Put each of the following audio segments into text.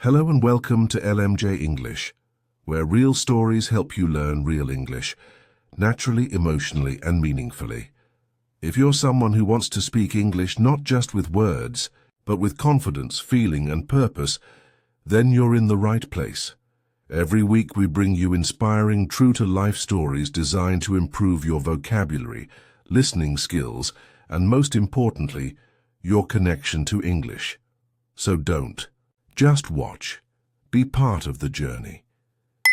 Hello and welcome to LMJ English, where real stories help you learn real English, naturally, emotionally, and meaningfully. If you're someone who wants to speak English not just with words, but with confidence, feeling, and purpose, then you're in the right place. Every week we bring you inspiring, true-to-life stories designed to improve your vocabulary, listening skills, and most importantly, your connection to English. So don't. Just watch. Be part of the journey.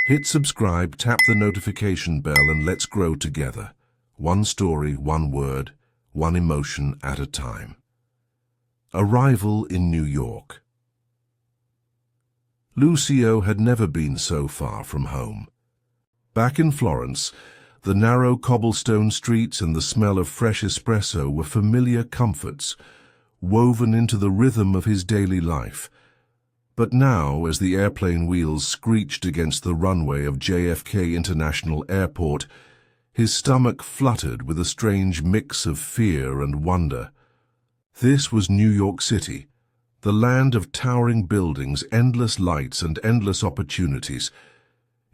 Hit subscribe, tap the notification bell, and let's grow together. One story, one word, one emotion at a time. Arrival in New York. Lucio had never been so far from home. Back in Florence, the narrow cobblestone streets and the smell of fresh espresso were familiar comforts, woven into the rhythm of his daily life. But now, as the airplane wheels screeched against the runway of JFK International Airport, his stomach fluttered with a strange mix of fear and wonder. This was New York City, the land of towering buildings, endless lights, and endless opportunities.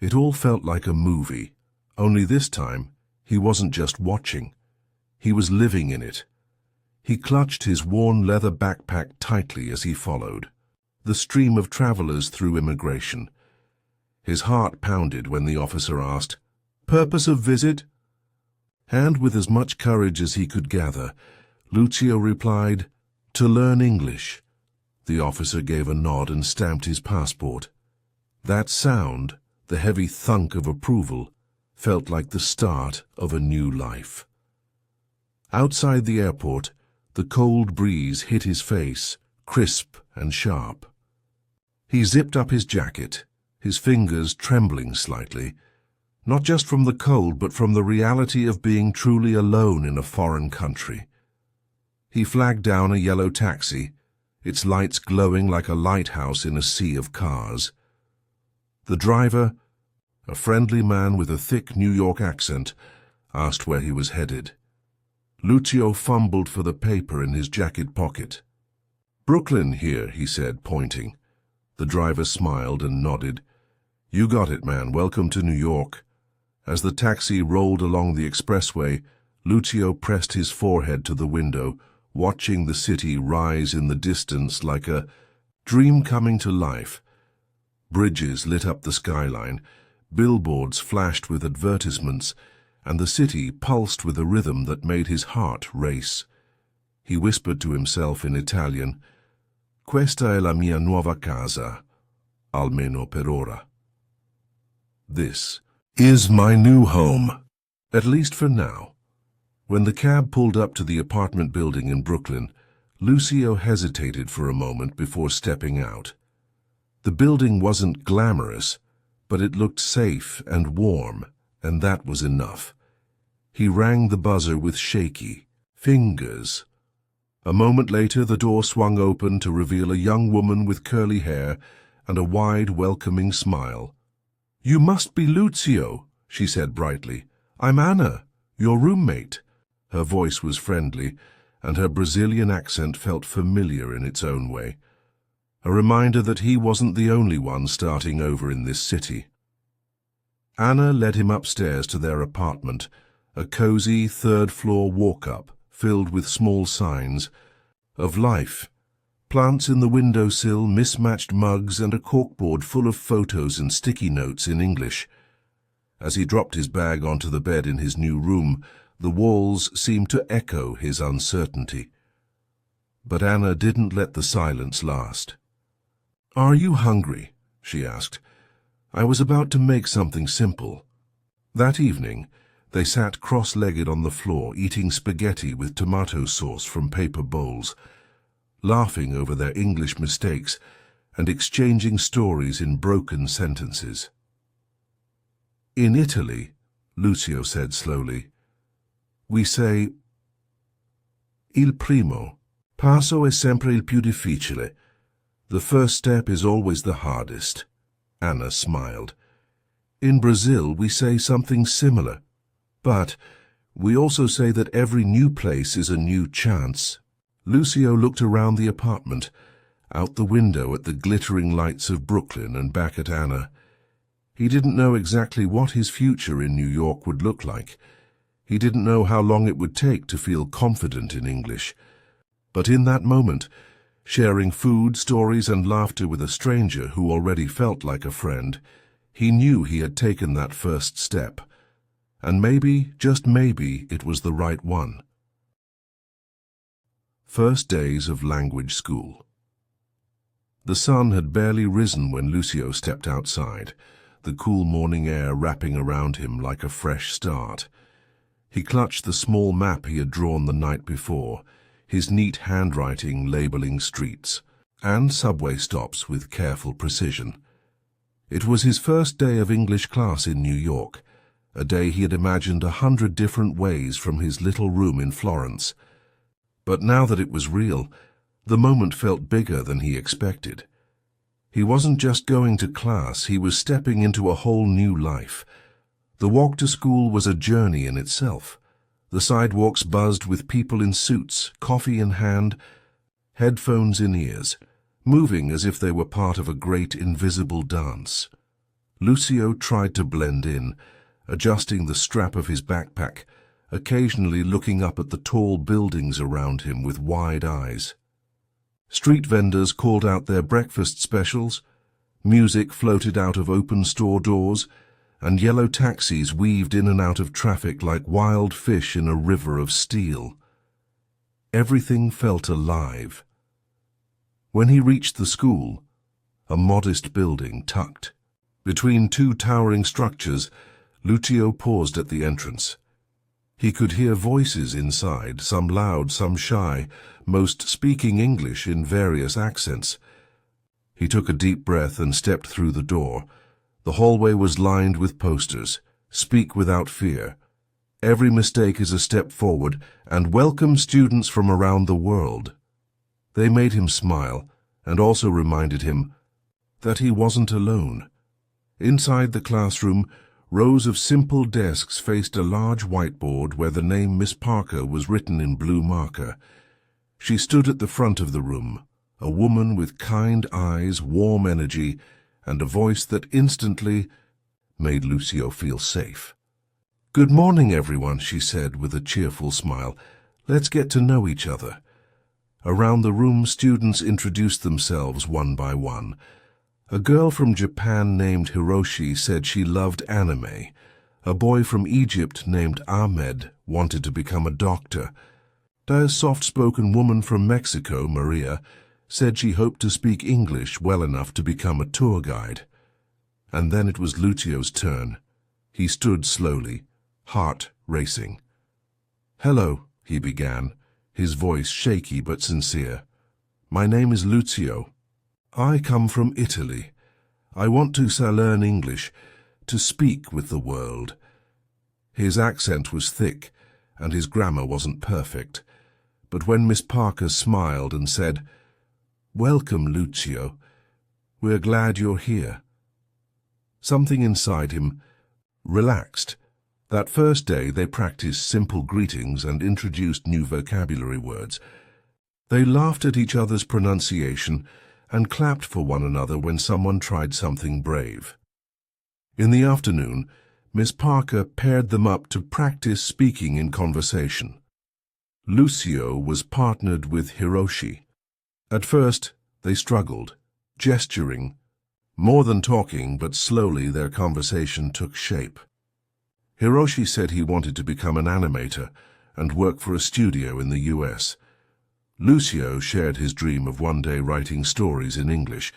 It all felt like a movie, only this time he wasn't just watching. He was living in it. He clutched his worn leather backpack tightly as he followed the stream of travelers through immigration. His heart pounded when the officer asked, "Purpose of visit?" And with as much courage as he could gather, Lucio replied, "To learn English." The officer gave a nod and stamped his passport. That sound, the heavy thunk of approval, felt like the start of a new life. Outside the airport, the cold breeze hit his face, crisp and sharp. He zipped up his jacket, his fingers trembling slightly, not just from the cold but from the reality of being truly alone in a foreign country. He flagged down a yellow taxi, its lights glowing like a lighthouse in a sea of cars. The driver, a friendly man with a thick New York accent, asked where he was headed. Lucio fumbled for the paper in his jacket pocket. "Brooklyn here," he said, pointing. The driver smiled and nodded. "You got it, man. Welcome to New York." As the taxi rolled along the expressway, Lucio pressed his forehead to the window, watching the city rise in the distance like a dream coming to life. Bridges lit up the skyline, billboards flashed with advertisements, and the city pulsed with a rhythm that made his heart race. He whispered to himself in Italian, "Questa è la mia nuova casa, almeno per ora." This is my new home, at least for now. When the cab pulled up to the apartment building in Brooklyn, Lucio hesitated for a moment before stepping out. The building wasn't glamorous, but it looked safe and warm, and that was enough. He rang the buzzer with shaky fingers. A moment later, the door swung open to reveal a young woman with curly hair and a wide, welcoming smile. "You must be Lucio," she said brightly. "I'm Anna, your roommate." Her voice was friendly, and her Brazilian accent felt familiar in its own way. A reminder that he wasn't the only one starting over in this city. Anna led him upstairs to their apartment, a cozy third-floor walk-up filled with small signs of life. Plants in the windowsill, mismatched mugs, and a corkboard full of photos and sticky notes in English. As he dropped his bag onto the bed in his new room, the walls seemed to echo his uncertainty. But Anna didn't let the silence last. "Are you hungry?" she asked. "I was about to make something simple." That evening, they sat cross-legged on the floor, eating spaghetti with tomato sauce from paper bowls, laughing over their English mistakes and exchanging stories in broken sentences. "In Italy," Lucio said slowly, "we say, il primo passo è sempre il più difficile. The first step is always the hardest." Anna smiled. "In Brazil, we say something similar. But we also say that every new place is a new chance." Lucio looked around the apartment. out the window at the glittering lights of Brooklyn and back at Anna. He didn't know exactly what his future in New York would look like. He didn't know how long it would take to feel confident in English. But in that moment, sharing food, stories, and laughter with a stranger who already felt like a friend, he knew he had taken that first step. And maybe, just maybe, it was the right one. First days of language school. The sun had barely risen when Lucio stepped outside, the cool morning air wrapping around him like a fresh start. He clutched the small map he had drawn the night before, his neat handwriting labeling streets and subway stops with careful precision. It was his first day of English class in New York, a day he had imagined 100 different ways from his little room in Florence. But now that it was real, the moment felt bigger than he expected. He wasn't just going to class, he was stepping into a whole new life. The walk to school was a journey in itself. The sidewalks buzzed with people in suits, coffee in hand, headphones in ears, moving as if they were part of a great invisible dance. Lucio tried to blend in, adjusting the strap of his backpack, occasionally looking up at the tall buildings around him with wide eyes. Street vendors called out their breakfast specials, music floated out of open store doors, and yellow taxis weaved in and out of traffic like wild fish in a river of steel. Everything felt alive. When he reached the school, a modest building tucked between two towering structures, Lucio paused at the entrance. He could hear voices inside, some loud, some shy, most speaking English in various accents. He took a deep breath and stepped through the door. The hallway was lined with posters, "Speak without fear," "Every mistake is a step forward," and "Welcome students from around the world." They made him smile, and also reminded him that he wasn't alone. Inside the classroom, rows of simple desks faced a large whiteboard where the name Miss Parker was written in blue marker. She stood at the front of the room, a woman with kind eyes, warm energy, and a voice that instantly made Lucio feel safe. "Good morning, everyone," she said with a cheerful smile. "Let's get to know each other." Around the room, students introduced themselves one by one. A girl from Japan named Hiroshi said she loved anime. A boy from Egypt named Ahmed wanted to become a doctor. A soft-spoken woman from Mexico, Maria, said she hoped to speak English well enough to become a tour guide. And then it was Lucio's turn. He stood slowly, heart racing. "Hello," he began, his voice shaky but sincere. "My name is Lucio. I come from Italy. I want to learn English, to speak with the world." His accent was thick, and his grammar wasn't perfect. But when Miss Parker smiled and said, "Welcome, Lucio. We're glad you're here," something inside him relaxed. That first day they practiced simple greetings and introduced new vocabulary words. They laughed at each other's pronunciation and clapped for one another when someone tried something brave. In the afternoon, Miss Parker paired them up to practice speaking in conversation. Lucio was partnered with Hiroshi. At first, they struggled, gesturing, more than talking, but slowly their conversation took shape. Hiroshi said he wanted to become an animator and work for a studio in the US. Lucio shared his dream of one day writing stories in English,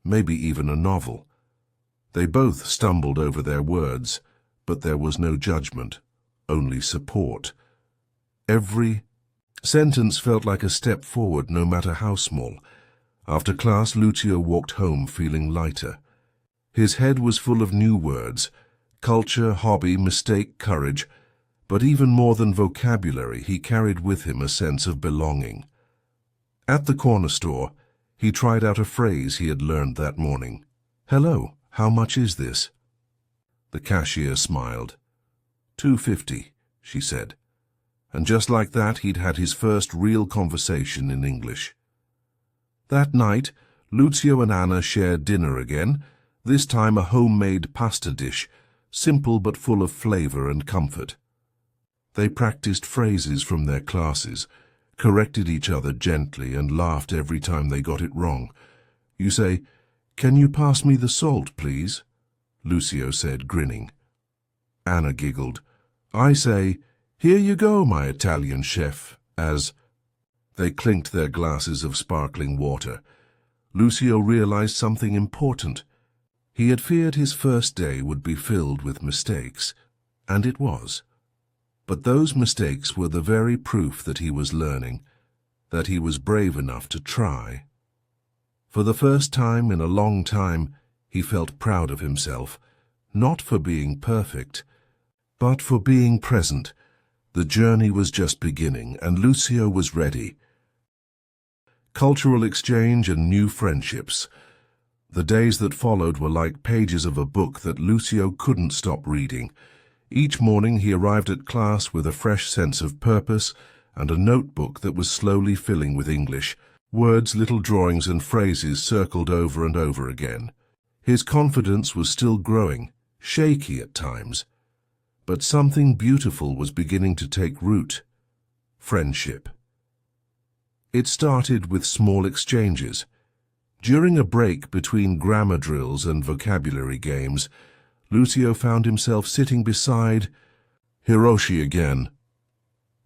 maybe even a novel. They both stumbled over their words, but there was no judgment, only support. Every sentence felt like a step forward, no matter how small. After class, Lucio walked home feeling lighter. His head was full of new words: culture, hobby, mistake, courage. But even more than vocabulary, he carried with him a sense of belonging. At the corner store, he tried out a phrase he had learned that morning. "Hello, how much is this?" The cashier smiled. $2.50, she said. And just like that, he'd had his first real conversation in English. That night, Lucio and Anna shared dinner again, this time a homemade pasta dish, simple but full of flavor and comfort. They practiced phrases from their classes, corrected each other gently and laughed every time they got it wrong. You say, "Can you pass me the salt, please?" Lucio said, grinning. Anna giggled. I say, "Here you go, my Italian chef," as they clinked their glasses of sparkling water. Lucio realized something important. He had feared his first day would be filled with mistakes, and it was. But those mistakes were the very proof that he was learning, that he was brave enough to try. For the first time in a long time, he felt proud of himself, not for being perfect, but for being present. The journey was just beginning, and Lucio was ready. Cultural exchange and new friendships. The days that followed were like pages of a book that Lucio couldn't stop reading. Each morning he arrived at class with a fresh sense of purpose and a notebook that was slowly filling with English. Words, little drawings and phrases circled over and over again. His confidence was still growing, shaky at times. But something beautiful was beginning to take root. Friendship. It started with small exchanges. During a break between grammar drills and vocabulary games, Lucio found himself sitting beside Hiroshi again.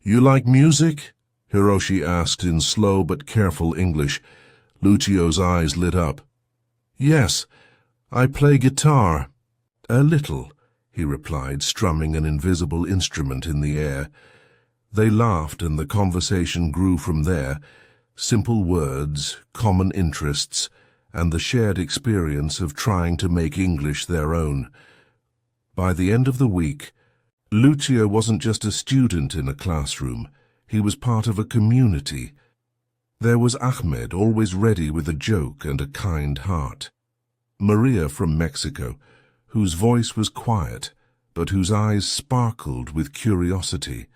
"You like music?" Hiroshi asked in slow but careful English. Lucio's eyes lit up. "Yes, I play guitar." "A little," he replied, strumming an invisible instrument in the air. They laughed and the conversation grew from there. Simple words, common interests, and the shared experience of trying to make English their own. By the end of the week, Lucio wasn't just a student in a classroom. He was part of a community. There was Ahmed, always ready with a joke and a kind heart. Maria from Mexico, whose voice was quiet, but whose eyes sparkled with curiosity.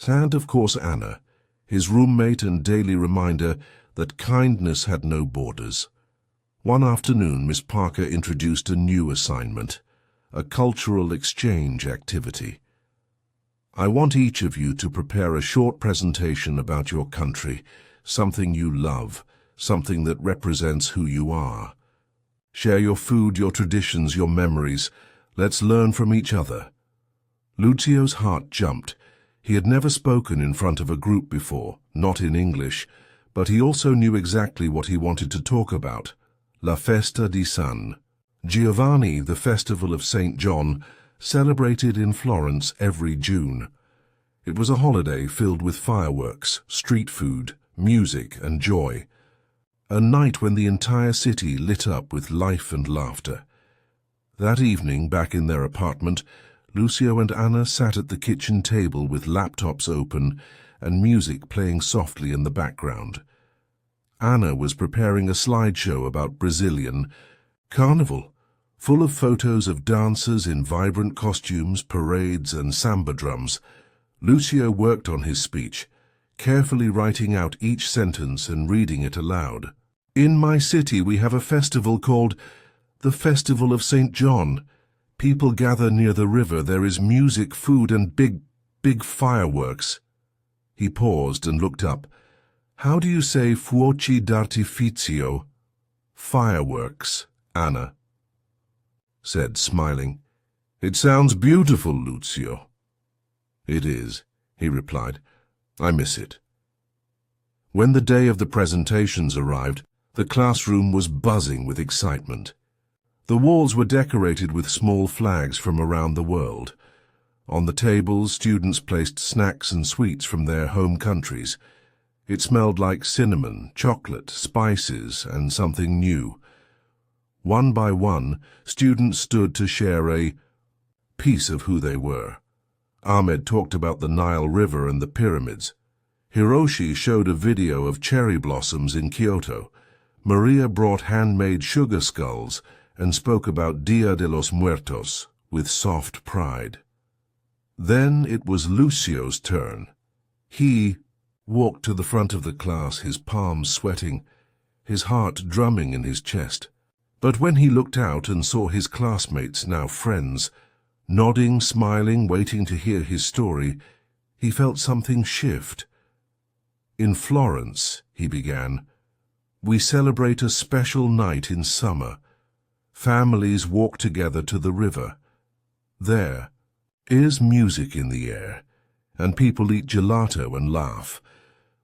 And, of course, Anna, his roommate and daily reminder that kindness had no borders. One afternoon, Miss Parker introduced a new assignment, a cultural exchange activity. "I want each of you to prepare a short presentation about your country, something you love, something that represents who you are. Share your food, your traditions, your memories. Let's learn from each other." Lucio's heart jumped. He had never spoken in front of a group before, not in English, but he also knew exactly what he wanted to talk about. La Festa di San Giovanni, the festival of St. John, celebrated in Florence every June. It was a holiday filled with fireworks, street food, music and joy. A night when the entire city lit up with life and laughter. That evening, back in their apartment, Lucio and Anna sat at the kitchen table with laptops open and music playing softly in the background. Anna was preparing a slideshow about Brazilian carnival, full of photos of dancers in vibrant costumes, parades and samba drums. Lucio worked on his speech, carefully writing out each sentence and reading it aloud. "In my city we have a festival called the Festival of St. John. People gather near the river. There is music, food, and big fireworks." He paused and looked up. "How do you say fuochi d'artificio?" "Fireworks," Anna said, smiling. "It sounds beautiful, Lucio." "It is," he replied. "I miss it." When the day of the presentations arrived, the classroom was buzzing with excitement. The walls were decorated with small flags from around the world. On the tables, students placed snacks and sweets from their home countries. It smelled like cinnamon, chocolate, spices, and something new. One by one, students stood to share a piece of who they were. Ahmed talked about the Nile River and the pyramids. Hiroshi showed a video of cherry blossoms in Kyoto. Maria brought handmade sugar skulls and spoke about Dia de los Muertos with soft pride. Then it was Lucio's turn. He walked to the front of the class, his palms sweating. his heart drumming in his chest. But when he looked out and saw his classmates, now friends, nodding, smiling, waiting to hear his story, he felt something shift. "In Florence," he began, "we celebrate a special night in summer. Families walk together to the river. There is music in the air, and people eat gelato and laugh.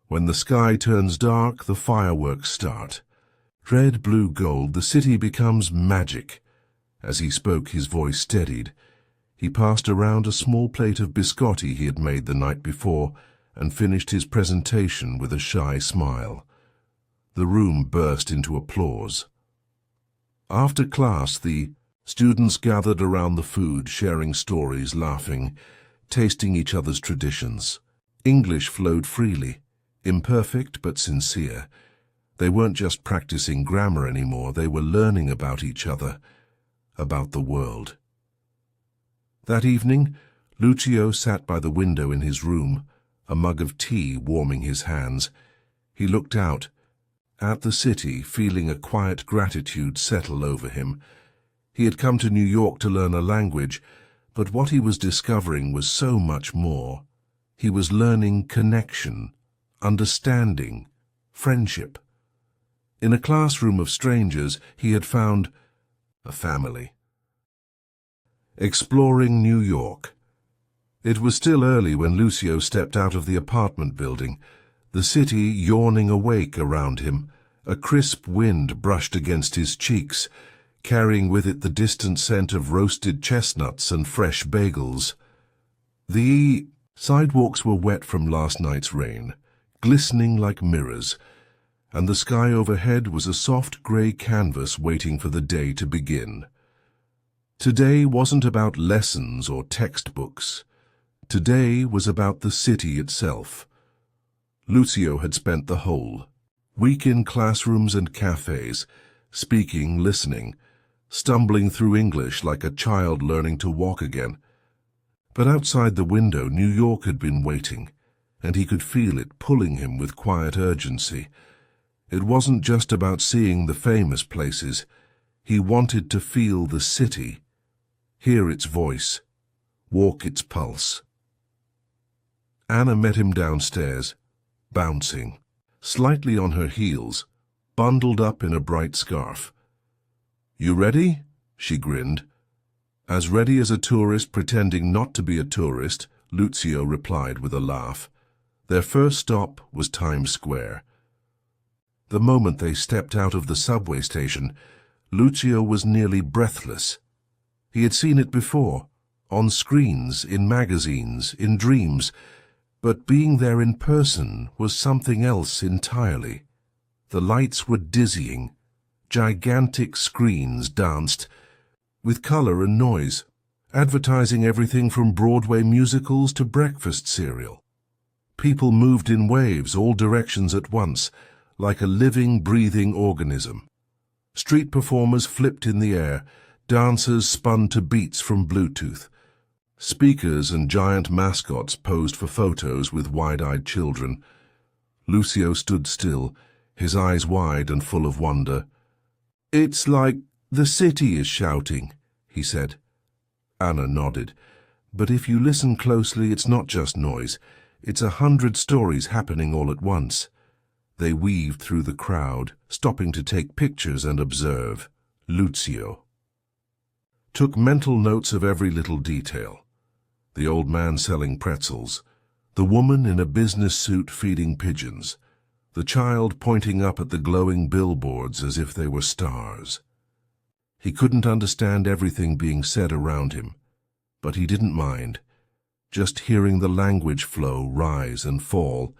When the sky turns dark, the fireworks start. Red, blue, gold, the city becomes magic." As he spoke, his voice steadied. He passed around a small plate of biscotti he had made the night before and finished his presentation with a shy smile. The room burst into applause. After class, the students gathered around the food, sharing stories, laughing, tasting each other's traditions. English flowed freely, imperfect but sincere. They weren't just practicing grammar anymore, they were learning about each other, about the world. That evening, Lucio sat by the window in his room, a mug of tea warming his hands. He looked out at the city, feeling a quiet gratitude settle over him. He had come to New York to learn a language, but what he was discovering was so much more. He was learning connection, understanding, friendship. In a classroom of strangers, he had found a family. Exploring New York. It was still early when Lucio stepped out of the apartment building, the city yawning awake around him. A crisp wind brushed against his cheeks, carrying with it the distant scent of roasted chestnuts and fresh bagels. The sidewalks were wet from last night's rain, glistening like mirrors, and the sky overhead was a soft grey canvas waiting for the day to begin. Today wasn't about lessons or textbooks. Today was about the city itself. Lucio had spent the whole week in classrooms and cafes, speaking, listening, stumbling through English like a child learning to walk again. But outside the window, New York had been waiting, and he could feel it pulling him with quiet urgency. It wasn't just about seeing the famous places. He wanted to feel the city, hear its voice, walk its pulse. Anna met him downstairs, bouncing, slightly on her heels, bundled up in a bright scarf. "You ready?" she grinned. "As ready as a tourist pretending not to be a tourist," Lucio replied with a laugh. Their first stop was Times Square. The moment they stepped out of the subway station, Lucio was nearly breathless. He had seen it before, on screens, in magazines, in dreams, but being there in person was something else entirely. The lights were dizzying. Gigantic screens danced, with color and noise, advertising everything from Broadway musicals to breakfast cereal. People moved in waves, all directions at once, like a living, breathing organism. Street performers flipped in the air, dancers spun to beats from Bluetooth. Speakers and giant mascots posed for photos with wide-eyed children. Lucio stood still, his eyes wide and full of wonder. "It's like the city is shouting," he said. Anna nodded. "But if you listen closely, it's not just noise. It's 100 stories happening all at once." They weaved through the crowd, stopping to take pictures and observe. Lucio took mental notes of every little detail. The old man selling pretzels, the woman in a business suit feeding pigeons, the child pointing up at the glowing billboards as if they were stars. He couldn't understand everything being said around him, but he didn't mind, just hearing the language flow rise and fall.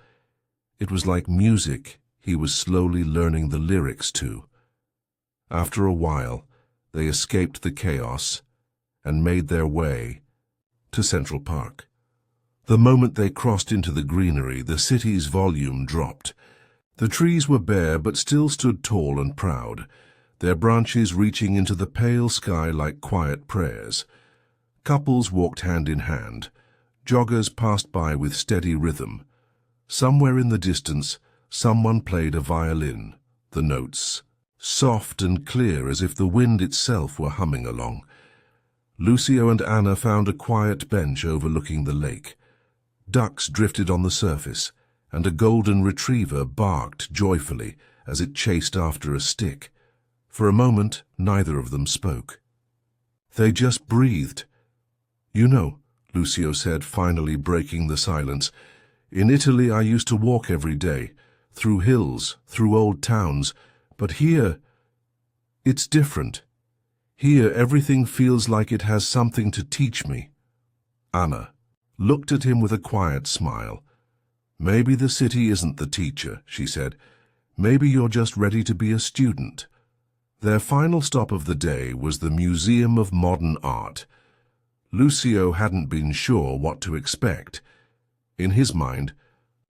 It was like music he was slowly learning the lyrics to. After a while, they escaped the chaos and made their way to Central Park. The moment they crossed into the greenery, the city's volume dropped. The trees were bare but still stood tall and proud, their branches reaching into the pale sky like quiet prayers. Couples walked hand in hand. Joggers passed by with steady rhythm. Somewhere in the distance, someone played a violin, the notes, soft and clear as if the wind itself were humming along. Lucio and Anna found a quiet bench overlooking the lake. Ducks drifted on the surface, and a golden retriever barked joyfully as it chased after a stick. For a moment, neither of them spoke. They just breathed. "You know," Lucio said, finally breaking the silence, "in Italy I used to walk every day, through hills, through old towns, but here, it's different. Here everything feels like it has something to teach me." Anna looked at him with a quiet smile. "Maybe the city isn't the teacher," she said. "Maybe you're just ready to be a student." Their final stop of the day was the Museum of Modern Art. Lucio hadn't been sure what to expect. In his mind,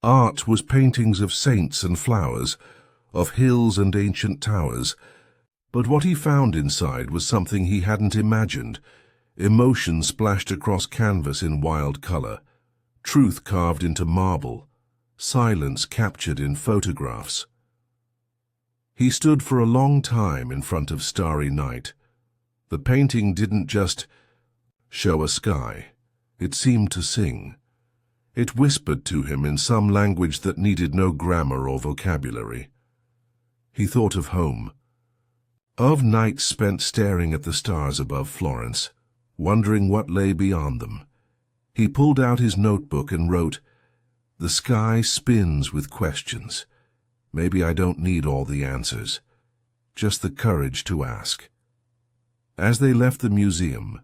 art was paintings of saints and flowers, of hills and ancient towers. But what he found inside was something he hadn't imagined. Emotion splashed across canvas in wild color, truth carved into marble, silence captured in photographs. He stood for a long time in front of Starry Night. The painting didn't just show a sky. It seemed to sing. It whispered to him in some language that needed no grammar or vocabulary. He thought of home, of nights spent staring at the stars above Florence, wondering what lay beyond them. He pulled out his notebook and wrote, "The sky spins with questions. Maybe I don't need all the answers, just the courage to ask." As they left the museum,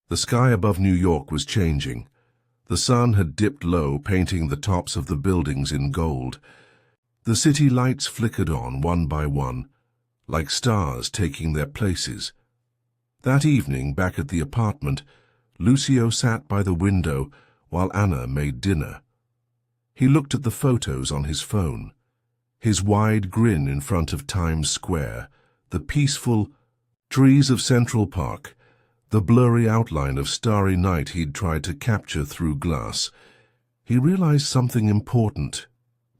the sky above New York was changing. The sun had dipped low, painting the tops of the buildings in gold. The city lights flickered on one by one, like stars taking their places. That evening, back at the apartment, Lucio sat by the window while Anna made dinner. He looked at the photos on his phone. His wide grin in front of Times Square, the peaceful trees of Central Park, the blurry outline of Starry Night he'd tried to capture through glass. He realized something important.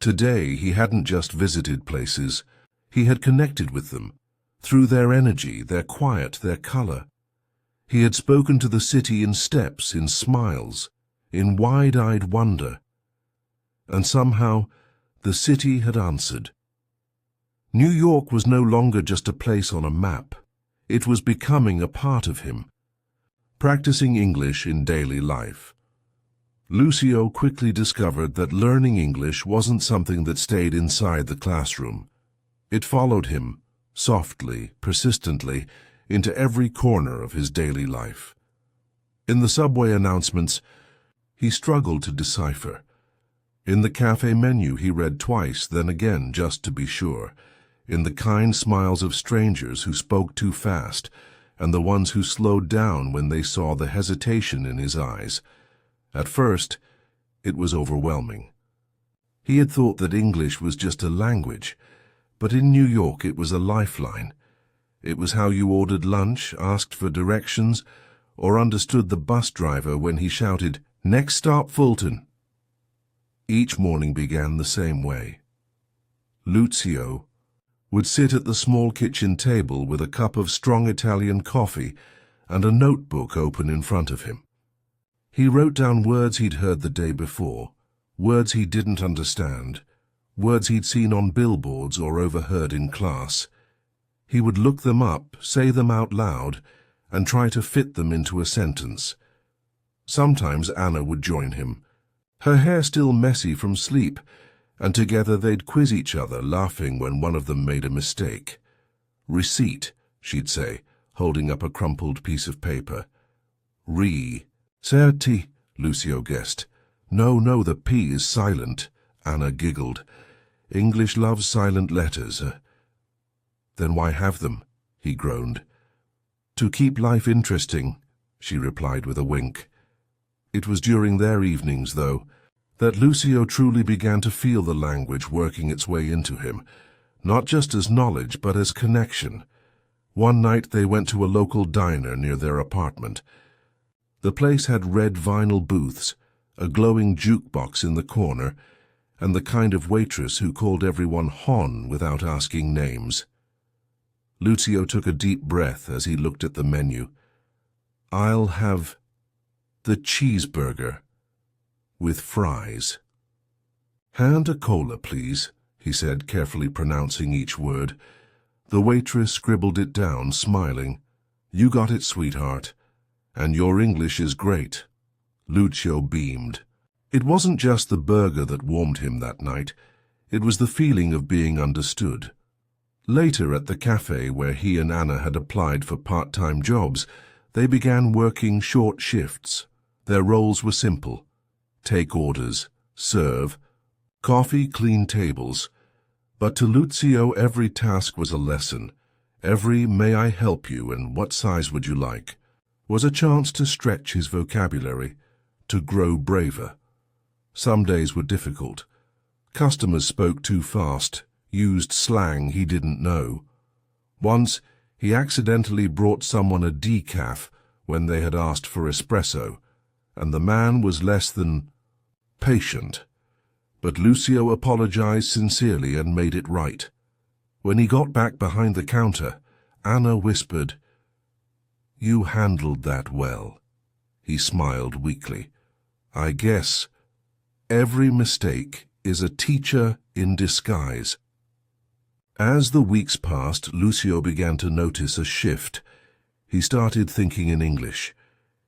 Today he hadn't just visited places. He had connected with them, through their energy, their quiet, their color. He had spoken to the city in steps, in smiles, in wide-eyed wonder. And somehow, the city had answered. New York was no longer just a place on a map. It was becoming a part of him, practicing English in daily life. Lucio quickly discovered that learning English wasn't something that stayed inside the classroom. It followed him, softly, persistently, into every corner of his daily life. In the subway announcements, he struggled to decipher. In the cafe menu he read twice, then again, just to be sure. In the kind smiles of strangers who spoke too fast, and the ones who slowed down when they saw the hesitation in his eyes. At first, it was overwhelming. He had thought that English was just a language, but in New York it was a lifeline. It was how you ordered lunch, asked for directions, or understood the bus driver when he shouted, "Next stop, Fulton." Each morning began the same way. Lucio would sit at the small kitchen table with a cup of strong Italian coffee and a notebook open in front of him. He wrote down words he'd heard the day before, words he didn't understand, words he'd seen on billboards or overheard in class. He would look them up, say them out loud, and try to fit them into a sentence. Sometimes Anna would join him, her hair still messy from sleep, and together they'd quiz each other, laughing when one of them made a mistake. "Receipt," she'd say, holding up a crumpled piece of paper. "Certi," Lucio guessed. No, the P is silent," Anna giggled. "English loves silent letters." "Then why have them?" he groaned. "To keep life interesting," she replied with a wink. It was during their evenings, though, that Lucio truly began to feel the language working its way into him, not just as knowledge, but as connection. One night they went to a local diner near their apartment. The place had red vinyl booths, a glowing jukebox in the corner, and the kind of waitress who called everyone Hon without asking names. Lucio took a deep breath as he looked at the menu. "I'll have the cheeseburger with fries." "And a cola, please," he said, carefully pronouncing each word. The waitress scribbled it down, smiling. "You got it, sweetheart. And your English is great." Lucio beamed. It wasn't just the burger that warmed him that night. It was the feeling of being understood. Later, at the cafe where he and Anna had applied for part-time jobs, they began working short shifts. Their roles were simple: take orders, serve, coffee, clean tables. But to Lucio, every task was a lesson. Every "may I help you" and "what size would you like" was a chance to stretch his vocabulary, to grow braver. Some days were difficult. Customers spoke too fast, used slang he didn't know. Once, he accidentally brought someone a decaf when they had asked for espresso, and the man was less than patient. But Lucio apologized sincerely and made it right. When he got back behind the counter, Anna whispered, "You handled that well." He smiled weakly. "I guess every mistake is a teacher in disguise." As the weeks passed, Lucio began to notice a shift. He started thinking in English.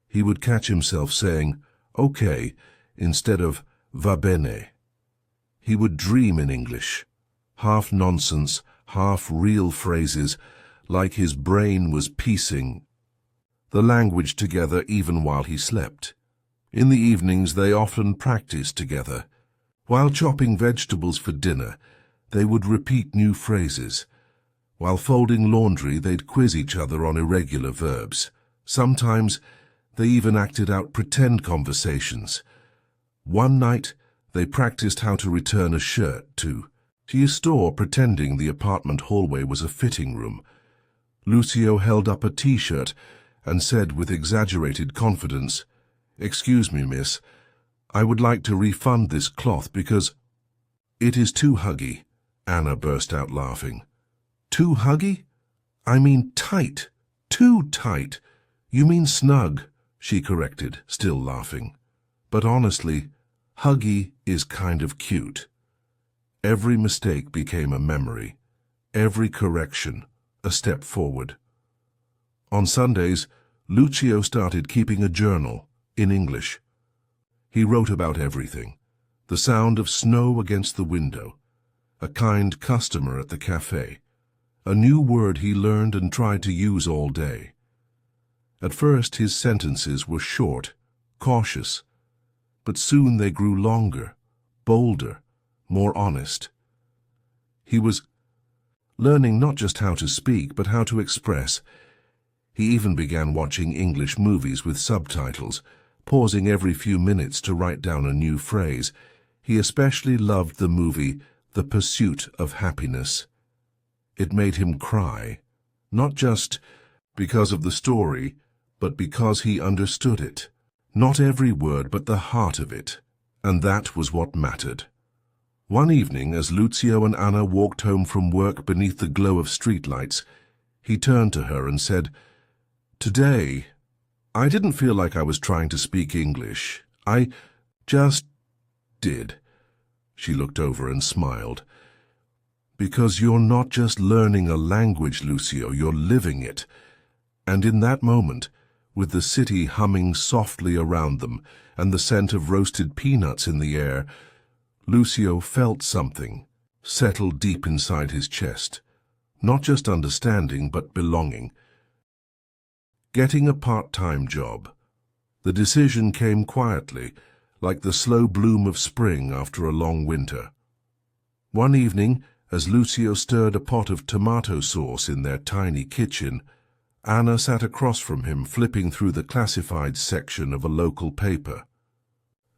He would catch himself saying, "okay," instead of "va bene." He would dream in English, half nonsense, half real phrases, like his brain was piecing the language together even while he slept. In the evenings they often practiced together. While chopping vegetables for dinner, they would repeat new phrases. While folding laundry, they'd quiz each other on irregular verbs. Sometimes they even acted out pretend conversations. One night, they practiced how to return a shirt to a store, pretending the apartment hallway was a fitting room. Lucio held up a T-shirt and said with exaggerated confidence, "Excuse me, miss, I would like to refund this cloth because—" "It is too huggy," Anna burst out laughing. "Too huggy? I mean tight. Too tight." "You mean snug," she corrected, still laughing. "But honestly, huggy is kind of cute." Every mistake became a memory. Every correction, a step forward. On Sundays, Lucio started keeping a journal, in English. He wrote about everything: the sound of snow against the window, a kind customer at the cafe, a new word he learned and tried to use all day. At first his sentences were short, cautious, but soon they grew longer, bolder, more honest. He was learning not just how to speak, but how to express. He even began watching English movies with subtitles, pausing every few minutes to write down a new phrase. He especially loved the movie The Pursuit of Happiness. It made him cry, not just because of the story, but because he understood it. Not every word, but the heart of it. And that was what mattered. One evening, as Lucio and Anna walked home from work beneath the glow of streetlights, he turned to her and said, "Today, I didn't feel like I was trying to speak English. I just did." She looked over and smiled. "Because you're not just learning a language, Lucio, you're living it." And in that moment, with the city humming softly around them and the scent of roasted peanuts in the air, Lucio felt something settle deep inside his chest. Not just understanding, but belonging. Getting a part-time job. The decision came quietly, like the slow bloom of spring after a long winter. One evening, as Lucio stirred a pot of tomato sauce in their tiny kitchen, Anna sat across from him, flipping through the classifieds section of a local paper.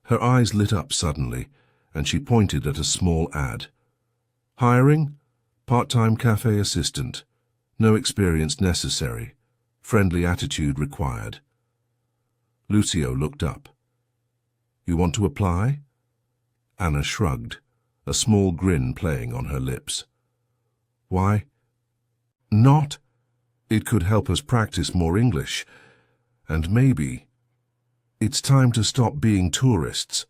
Her eyes lit up suddenly, and she pointed at a small ad. "Hiring? Part-time cafe assistant. No experience necessary. Friendly attitude required." Lucio looked up. "You want to apply?" Anna shrugged. a small grin playing on her lips. Why? Not. It could help us practice more English. And maybe it's time to stop being tourists.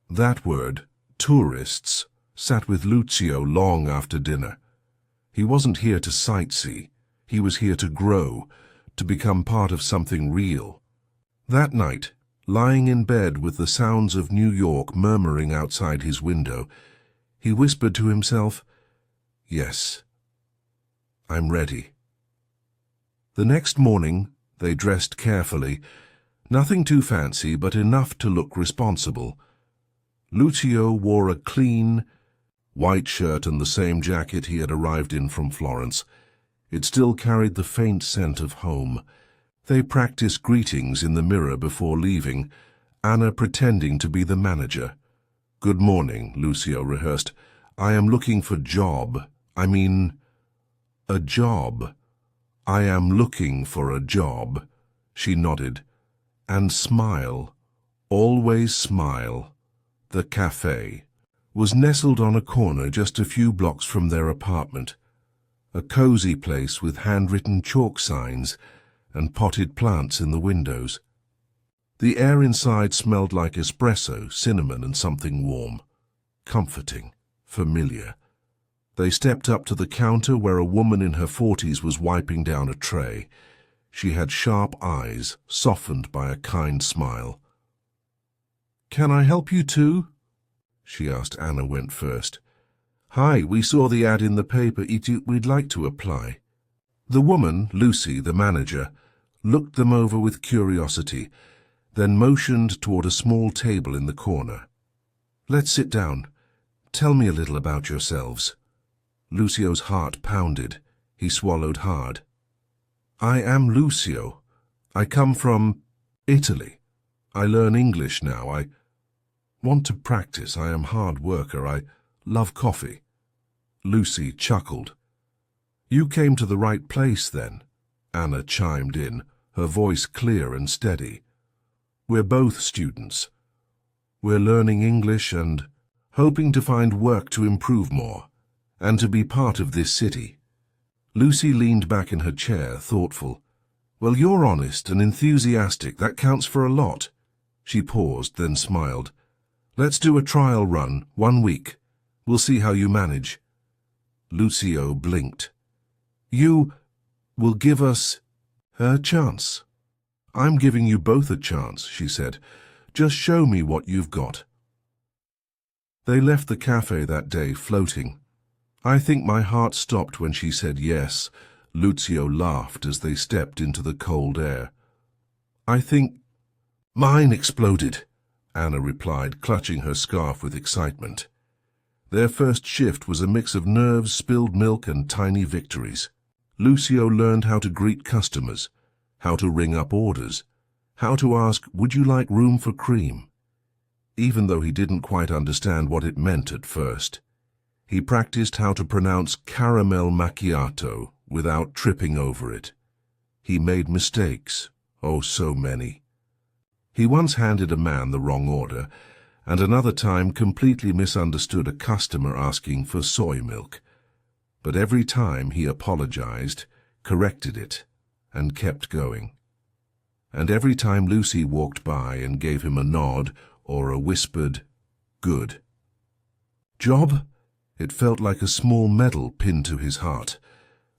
That word, tourists, sat with Lucio long after dinner. He wasn't here to sightsee. He was here to grow, to become part of something real. That night, lying in bed with the sounds of New York murmuring outside his window, he whispered to himself, "Yes, I'm ready." The next morning, they dressed carefully, nothing too fancy but enough to look responsible. Lucio wore a clean, white shirt and the same jacket he had arrived in from Florence. It still carried the faint scent of home. They practiced greetings in the mirror before leaving, Anna pretending to be the manager. "Good morning," Lucio rehearsed. "I am looking for job. I mean, a job. I am looking for a job." She nodded. "And smile. Always smile." The cafe was nestled on a corner just a few blocks from their apartment. A cozy place with handwritten chalk signs and potted plants in the windows. The air inside smelled like espresso, cinnamon and something warm. Comforting, familiar. They stepped up to the counter where a woman in her 40s was wiping down a tray. She had sharp eyes, softened by a kind smile. "Can I help you too?" she asked. Anna went first. "Hi, we saw the ad in the paper. We'd like to apply." The woman, Lucy, the manager, looked them over with curiosity, then motioned toward a small table in the corner. "Let's sit down. Tell me a little about yourselves." Lucio's heart pounded. He swallowed hard. "I am Lucio. I come from Italy. I learn English now. I want to practice. I am a hard worker. I love coffee." Lucy chuckled. "You came to the right place then," Anna chimed in, her voice clear and steady. "We're both students. We're learning English and hoping to find work to improve more, and to be part of this city." Lucy leaned back in her chair, thoughtful. "Well, you're honest and enthusiastic. That counts for a lot." She paused, then smiled. "Let's do a trial run, 1 week. We'll see how you manage." Lucio blinked. "You will give us a chance?" "I'm giving you both a chance," she said. "Just show me what you've got." They left the cafe that day floating. I think my heart stopped when she said yes. Lucio laughed as they stepped into the cold air. "I think mine exploded," Anna replied, clutching her scarf with excitement. Their first shift was a mix of nerves, spilled milk, and tiny victories. Lucio learned how to greet customers, how to ring up orders, how to ask, "Would you like room for cream?" Even though he didn't quite understand what it meant at first. He practiced how to pronounce caramel macchiato without tripping over it. He made mistakes, oh so many. He once handed a man the wrong order, and another time completely misunderstood a customer asking for soy milk. But every time he apologized, corrected it, and kept going. And every time Lucy walked by and gave him a nod or a whispered, "Good." Job? It felt like a small medal pinned to his heart.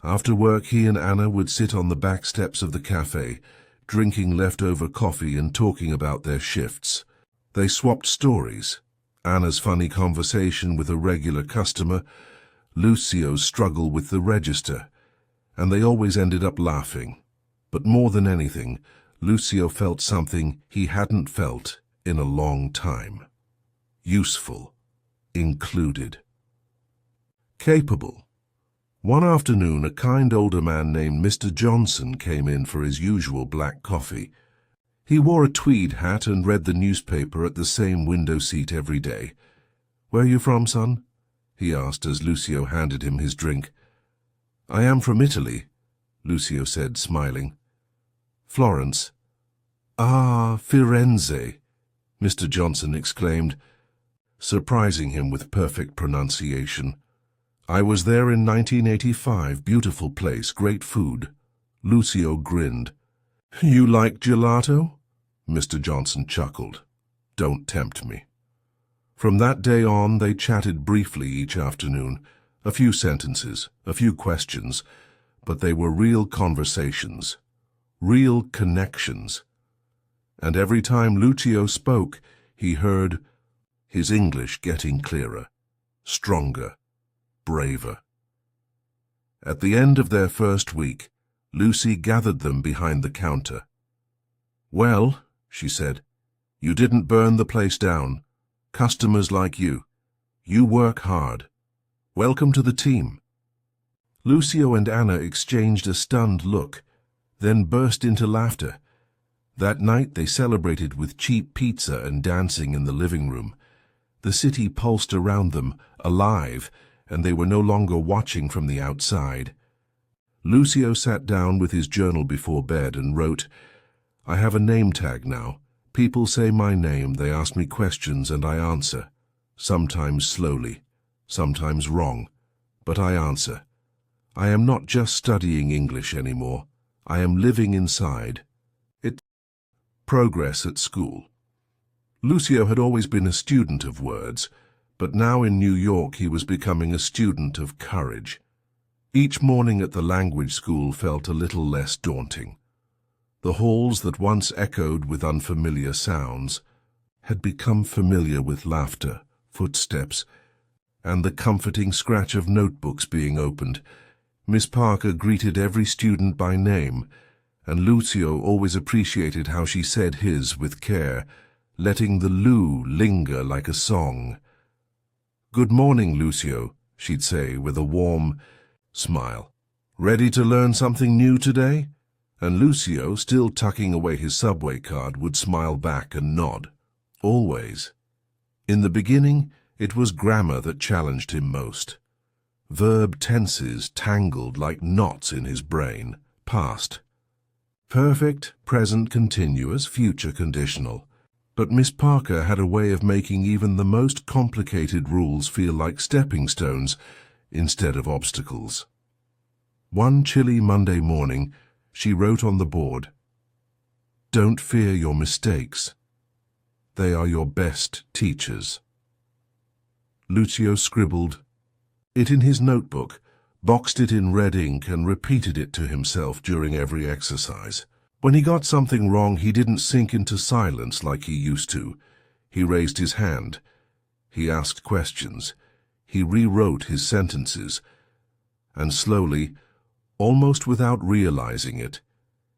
After work, he and Anna would sit on the back steps of the cafe, drinking leftover coffee and talking about their shifts. They swapped stories, Anna's funny conversation with a regular customer, Lucio's struggle with the register, and they always ended up laughing. But more than anything, Lucio felt something he hadn't felt in a long time. Useful, included, capable. One afternoon, a kind older man named Mr. Johnson came in for his usual black coffee. He wore a tweed hat and read the newspaper at the same window seat every day. "Where are you from, son?" he asked as Lucio handed him his drink. "I am from Italy," Lucio said, smiling. "Florence." "Ah, Firenze," Mr. Johnson exclaimed. surprising him with perfect pronunciation. "I was there in 1985. Beautiful place, great food." Lucio grinned. "You like gelato?" Mr. Johnson chuckled. "Don't tempt me." From that day on, they chatted briefly each afternoon, a few sentences, a few questions, but they were real conversations, real connections. And every time Lucio spoke, he heard his English getting clearer, stronger, braver. At the end of their first week, Lucy gathered them behind the counter. "Well," she said, "you didn't burn the place down. Customers like you. You work hard. Welcome to the team." Lucio and Anna exchanged a stunned look, then burst into laughter. That night they celebrated with cheap pizza and dancing in the living room. The city pulsed around them, alive, and they were no longer watching from the outside. Lucio sat down with his journal before bed and wrote, "I have a name tag now. People say my name, they ask me questions, and I answer. Sometimes slowly, sometimes wrong, but I answer. I am not just studying English anymore. I am living inside. It's progress at school." Lucio had always been a student of words, but now in New York he was becoming a student of courage. Each morning at the language school felt a little less daunting. The halls that once echoed with unfamiliar sounds had become familiar with laughter, footsteps, and the comforting scratch of notebooks being opened. Miss Parker greeted every student by name, and Lucio always appreciated how she said his with care, letting the Lu linger like a song. "Good morning, Lucio," she'd say with a warm smile. "Ready to learn something new today?" And Lucio, still tucking away his subway card, would smile back and nod. Always. In the beginning, it was grammar that challenged him most. Verb tenses tangled like knots in his brain. Past, perfect, present continuous, future conditional. But Miss Parker had a way of making even the most complicated rules feel like stepping stones instead of obstacles. One chilly Monday morning, she wrote on the board, "Don't fear your mistakes. They are your best teachers." Lucio scribbled it in his notebook, boxed it in red ink, and repeated it to himself during every exercise. When he got something wrong, he didn't sink into silence like he used to. He raised his hand. He asked questions. He rewrote his sentences. And slowly, almost without realizing it,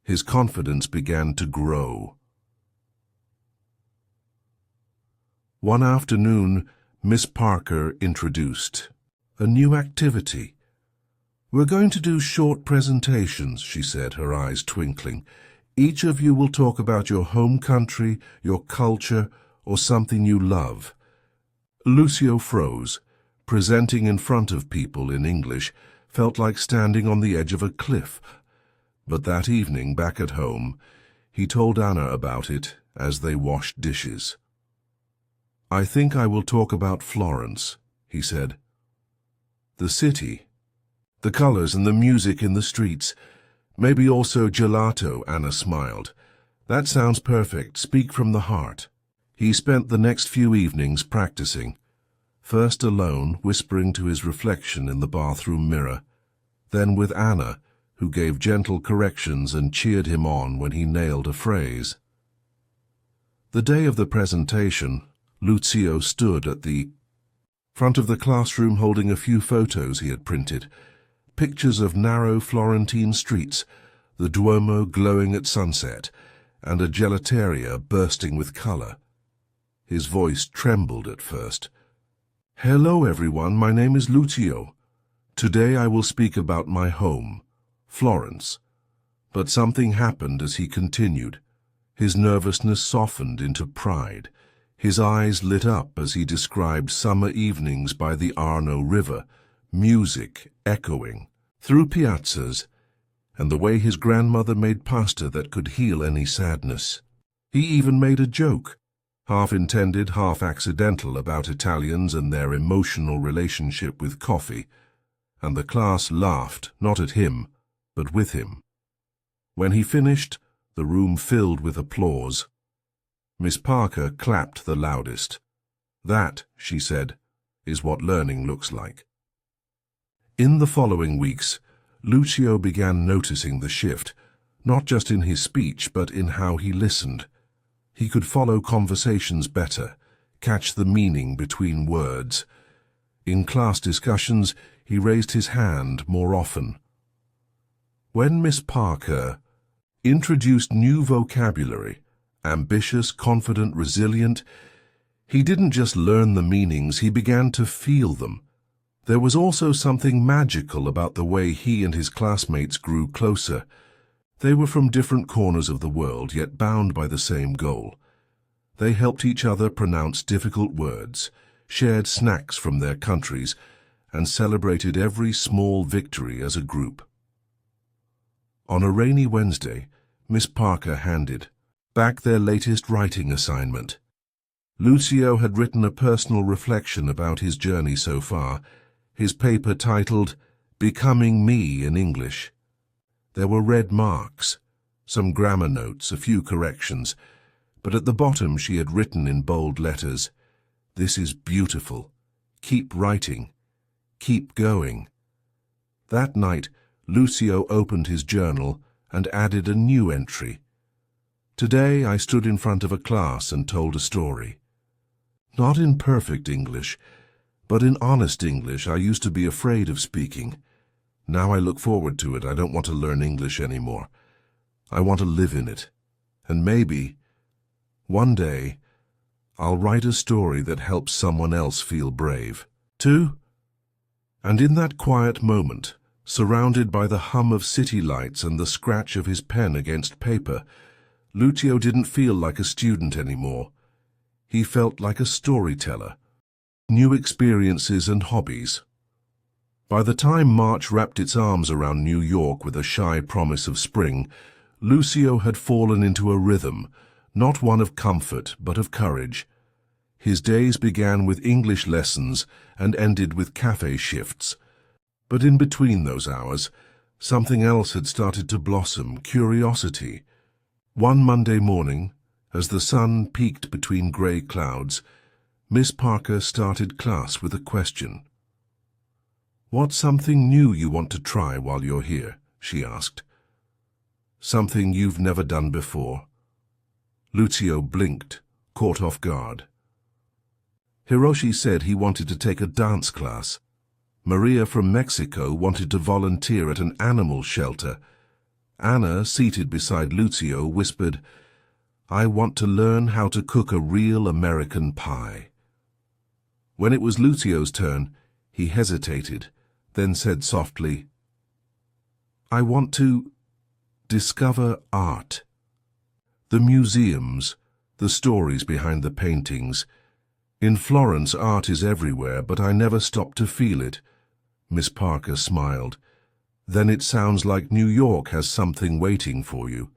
his confidence began to grow. One afternoon, Miss Parker introduced a new activity. "We're going to do short presentations," she said, her eyes twinkling. "Each of you will talk about your home country, your culture, or something you love." Lucio froze. Presenting in front of people in English felt like standing on the edge of a cliff. But that evening, back at home, he told Anna about it as they washed dishes. "I think I will talk about Florence," he said. "The city, the colors and the music in the streets. Maybe also gelato," Anna smiled. "That sounds perfect. Speak from the heart." He spent the next few evenings practicing, first alone, whispering to his reflection in the bathroom mirror, then with Anna, who gave gentle corrections and cheered him on when he nailed a phrase. The day of the presentation, Lucio stood at the front of the classroom holding a few photos he had printed, pictures of narrow Florentine streets, the Duomo glowing at sunset, and a gelateria bursting with color. His voice trembled at first. "Hello, everyone. My name is Lucio. Today I will speak about my home, Florence." But something happened as he continued. His nervousness softened into pride. His eyes lit up as he described summer evenings by the Arno River, music echoing through piazzas, and the way his grandmother made pasta that could heal any sadness. He even made a joke. half intended, half accidental, about Italians and their emotional relationship with coffee, and the class laughed, not at him, but with him. When he finished, the room filled with applause. Miss Parker clapped the loudest. "That," she said, "is what learning looks like." In the following weeks, Lucio began noticing the shift, not just in his speech, but in how he listened. He could follow conversations better, catch the meaning between words. In class discussions, he raised his hand more often. When Miss Parker introduced new vocabulary, ambitious, confident, resilient, he didn't just learn the meanings, he began to feel them. There was also something magical about the way he and his classmates grew closer. They were from different corners of the world, yet bound by the same goal. They helped each other pronounce difficult words, shared snacks from their countries, and celebrated every small victory as a group. On a rainy Wednesday, Miss Parker handed back their latest writing assignment. Lucio had written a personal reflection about his journey so far, his paper titled, "Becoming Me in English." There were red marks, some grammar notes, a few corrections, but at the bottom she had written in bold letters, "This is beautiful. Keep writing. Keep going." That night, Lucio opened his journal and added a new entry. "Today I stood in front of a class and told a story. Not in perfect English, but in honest English. I used to be afraid of speaking. Now I look forward to it. I don't want to learn English anymore. I want to live in it. And maybe, one day, I'll write a story that helps someone else feel brave, too." And in that quiet moment, surrounded by the hum of city lights and the scratch of his pen against paper, Lucio didn't feel like a student anymore. He felt like a storyteller. New experiences and hobbies. By the time March wrapped its arms around New York with a shy promise of spring, Lucio had fallen into a rhythm, not one of comfort, but of courage. His days began with English lessons and ended with cafe shifts. But in between those hours, something else had started to blossom, curiosity. One Monday morning, as the sun peeked between grey clouds, Miss Parker started class with a question. "What's something new you want to try while you're here?" she asked. "Something you've never done before?" Lucio blinked, caught off guard. Hiroshi said he wanted to take a dance class. Maria from Mexico wanted to volunteer at an animal shelter. Anna, seated beside Lucio, whispered, "I want to learn how to cook a real American pie." When it was Lucio's turn, he hesitated, then said softly, "I want to discover art. The museums, the stories behind the paintings. In Florence, art is everywhere, but I never stop to feel it." Miss Parker smiled. "Then it sounds like New York has something waiting for you."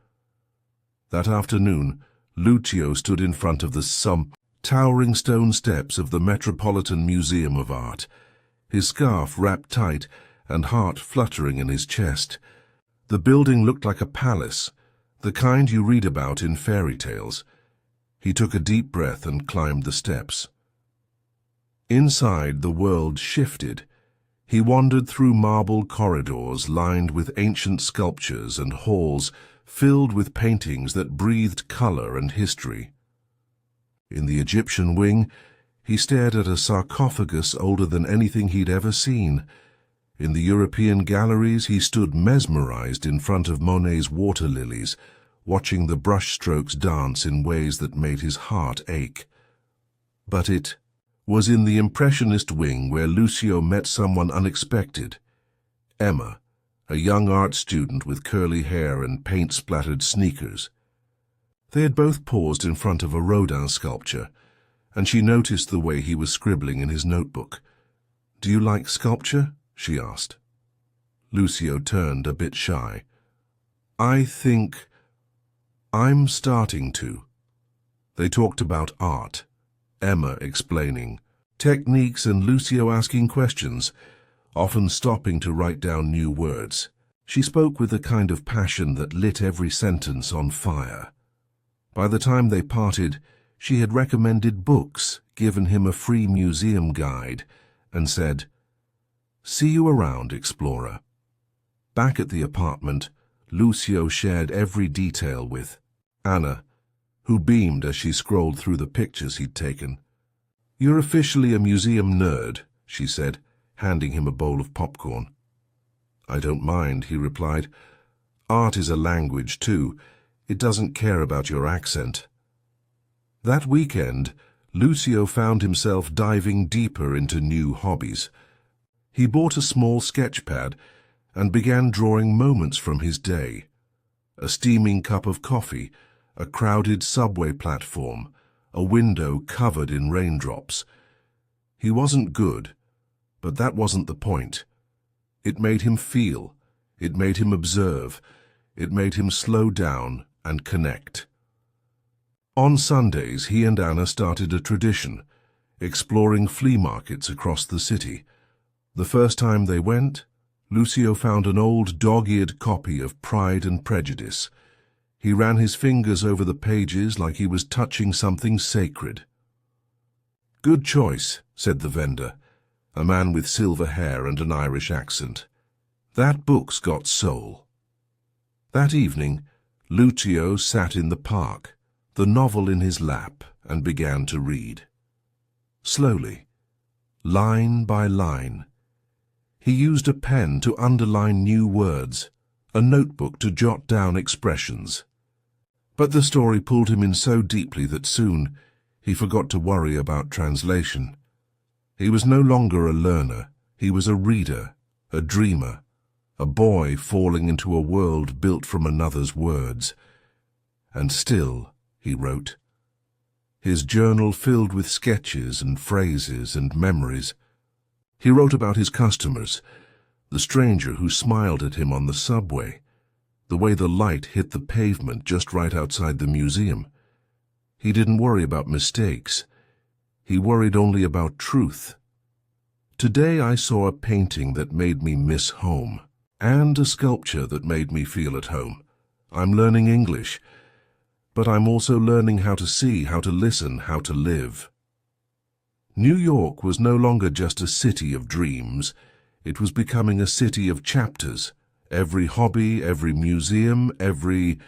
That afternoon, Lucio stood in front of the towering stone steps of the Metropolitan Museum of Art, his scarf wrapped tight and heart fluttering in his chest. The building looked like a palace, the kind you read about in fairy tales. He took a deep breath and climbed the steps. Inside, the world shifted. He wandered through marble corridors lined with ancient sculptures and halls filled with paintings that breathed color and history. In the Egyptian wing, he stared at a sarcophagus older than anything he'd ever seen. In the European galleries, he stood mesmerized in front of Monet's water lilies, watching the brushstrokes dance in ways that made his heart ache. But it was in the Impressionist wing where Lucio met someone unexpected. Emma, a young art student with curly hair and paint-splattered sneakers. They had both paused in front of a Rodin sculpture, and she noticed the way he was scribbling in his notebook. "Do you like sculpture?" she asked. Lucio turned a bit shy. "I think I'm starting to." They talked about art, Emma explaining, techniques and Lucio asking questions, often stopping to write down new words. She spoke with a kind of passion that lit every sentence on fire. By the time they parted, she had recommended books, given him a free museum guide, and said, "See you around, explorer." Back at the apartment, Lucio shared every detail with Anna, who beamed as she scrolled through the pictures he'd taken. "You're officially a museum nerd," she said, handing him a bowl of popcorn. "I don't mind," he replied. "Art is a language, too. It doesn't care about your accent." That weekend, Lucio found himself diving deeper into new hobbies. He bought a small sketch pad and began drawing moments from his day. A steaming cup of coffee, a crowded subway platform, a window covered in raindrops. He wasn't good, but that wasn't the point. It made him feel, it made him observe, it made him slow down and connect. On Sundays, he and Anna started a tradition, exploring flea markets across the city. The first time they went, Lucio found an old dog-eared copy of Pride and Prejudice. He ran his fingers over the pages like he was touching something sacred. "Good choice," said the vendor, a man with silver hair and an Irish accent. "That book's got soul." That evening, Lucio sat in the park, the novel in his lap, and began to read. Slowly, line by line. He used a pen to underline new words, a notebook to jot down expressions. But the story pulled him in so deeply that soon he forgot to worry about translation. He was no longer a learner, he was a reader, a dreamer, a boy falling into a world built from another's words. And still, he wrote. His journal filled with sketches and phrases and memories. He wrote about his customers, the stranger who smiled at him on the subway, the way the light hit the pavement just right outside the museum. He didn't worry about mistakes. He worried only about truth. "Today I saw a painting that made me miss home, and a sculpture that made me feel at home. I'm learning English, but I'm also learning how to see, how to listen, how to live." New York was no longer just a city of dreams. It was becoming a city of chapters. Every hobby, every museum, every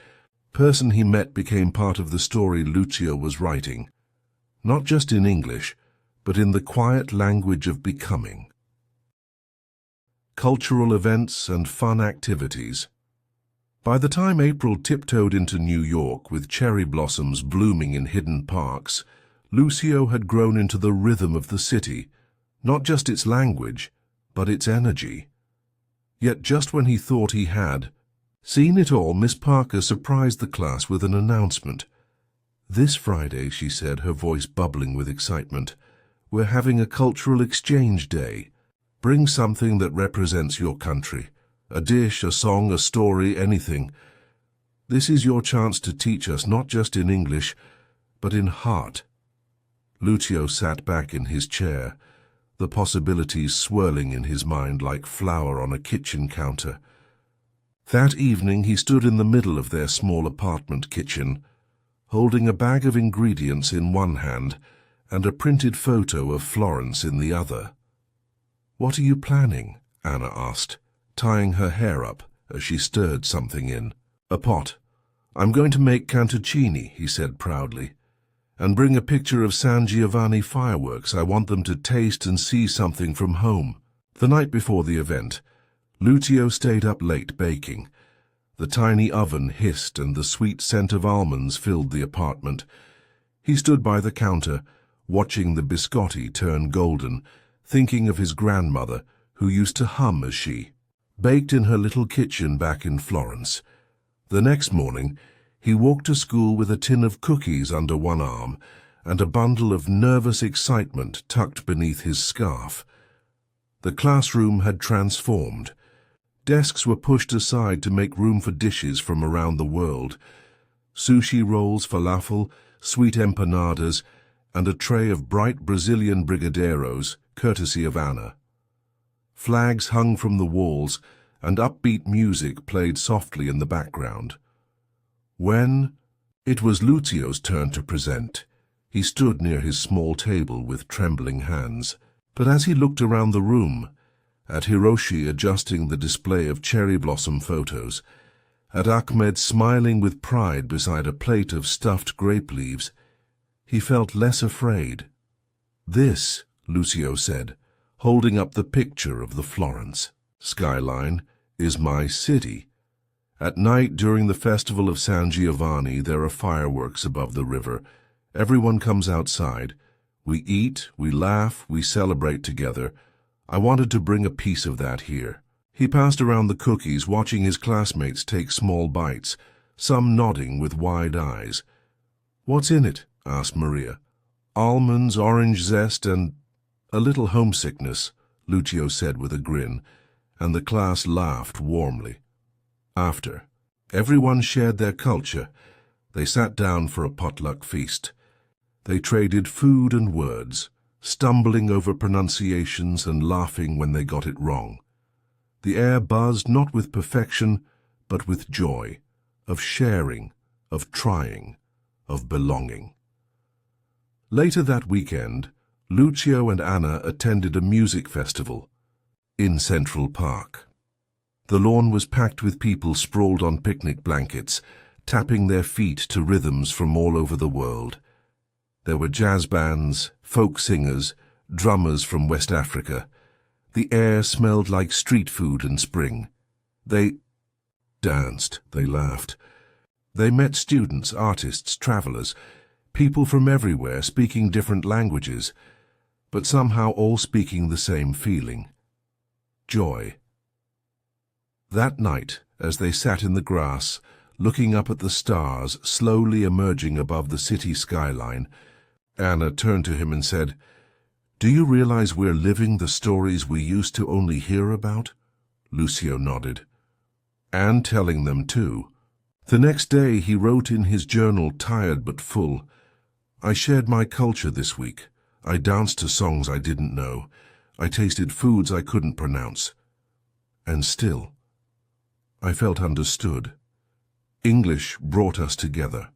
person he met became part of the story Lucio was writing. Not just in English, but in the quiet language of becoming. Cultural events and fun activities. By the time April tiptoed into New York with cherry blossoms blooming in hidden parks, Lucio had grown into the rhythm of the city, not just its language, but its energy. Yet just when he thought he had seen it all, Miss Parker surprised the class with an announcement. "This Friday," she said, her voice bubbling with excitement, "we're having a cultural exchange day. Bring something that represents your country. A dish, a song, a story, anything. This is your chance to teach us not just in English, but in heart." Lucio sat back in his chair, the possibilities swirling in his mind like flour on a kitchen counter. That evening he stood in the middle of their small apartment kitchen, holding a bag of ingredients in one hand and a printed photo of Florence in the other. "What are you planning?" Anna asked, tying her hair up as she stirred something in a pot. "I'm going to make cantuccini," he said proudly, "and bring a picture of San Giovanni fireworks. I want them to taste and see something from home." The night before the event, Lucio stayed up late baking. The tiny oven hissed and the sweet scent of almonds filled the apartment. He stood by the counter, watching the biscotti turn golden, thinking of his grandmother, who used to hum as she baked in her little kitchen back in Florence. The next morning, he walked to school with a tin of cookies under one arm and a bundle of nervous excitement tucked beneath his scarf. The classroom had transformed. Desks were pushed aside to make room for dishes from around the world. Sushi rolls, falafel, sweet empanadas, and a tray of bright Brazilian brigadeiros, courtesy of Anna. Flags hung from the walls, and upbeat music played softly in the background. When it was Lucio's turn to present, he stood near his small table with trembling hands. But as he looked around the room, at Hiroshi adjusting the display of cherry blossom photos, at Ahmed smiling with pride beside a plate of stuffed grape leaves, he felt less afraid. "This," Lucio said, holding up the picture of the Florence skyline, "is my city. At night during the festival of San Giovanni, there are fireworks above the river. Everyone comes outside. We eat, we laugh, we celebrate together. I wanted to bring a piece of that here." He passed around the cookies, watching his classmates take small bites, some nodding with wide eyes. "What's in it?" asked Maria. "Almonds, orange zest, and a little homesickness," Lucio said with a grin, and the class laughed warmly. After everyone shared their culture, they sat down for a potluck feast. They traded food and words, stumbling over pronunciations and laughing when they got it wrong. The air buzzed not with perfection, but with joy, of sharing, of trying, of belonging. Later that weekend, Lucio and Anna attended a music festival in Central Park. The lawn was packed with people sprawled on picnic blankets, tapping their feet to rhythms from all over the world. There were jazz bands, folk singers, drummers from West Africa. The air smelled like street food in spring. They danced, they laughed. They met students, artists, travelers, people from everywhere speaking different languages, but somehow all speaking the same feeling: joy. That night, as they sat in the grass, looking up at the stars slowly emerging above the city skyline, Anna turned to him and said, "Do you realize we're living the stories we used to only hear about?" Lucio nodded. "And telling them too." The next day he wrote in his journal, tired but full, "I shared my culture this week. I danced to songs I didn't know. I tasted foods I couldn't pronounce. And still, I felt understood. English brought us together.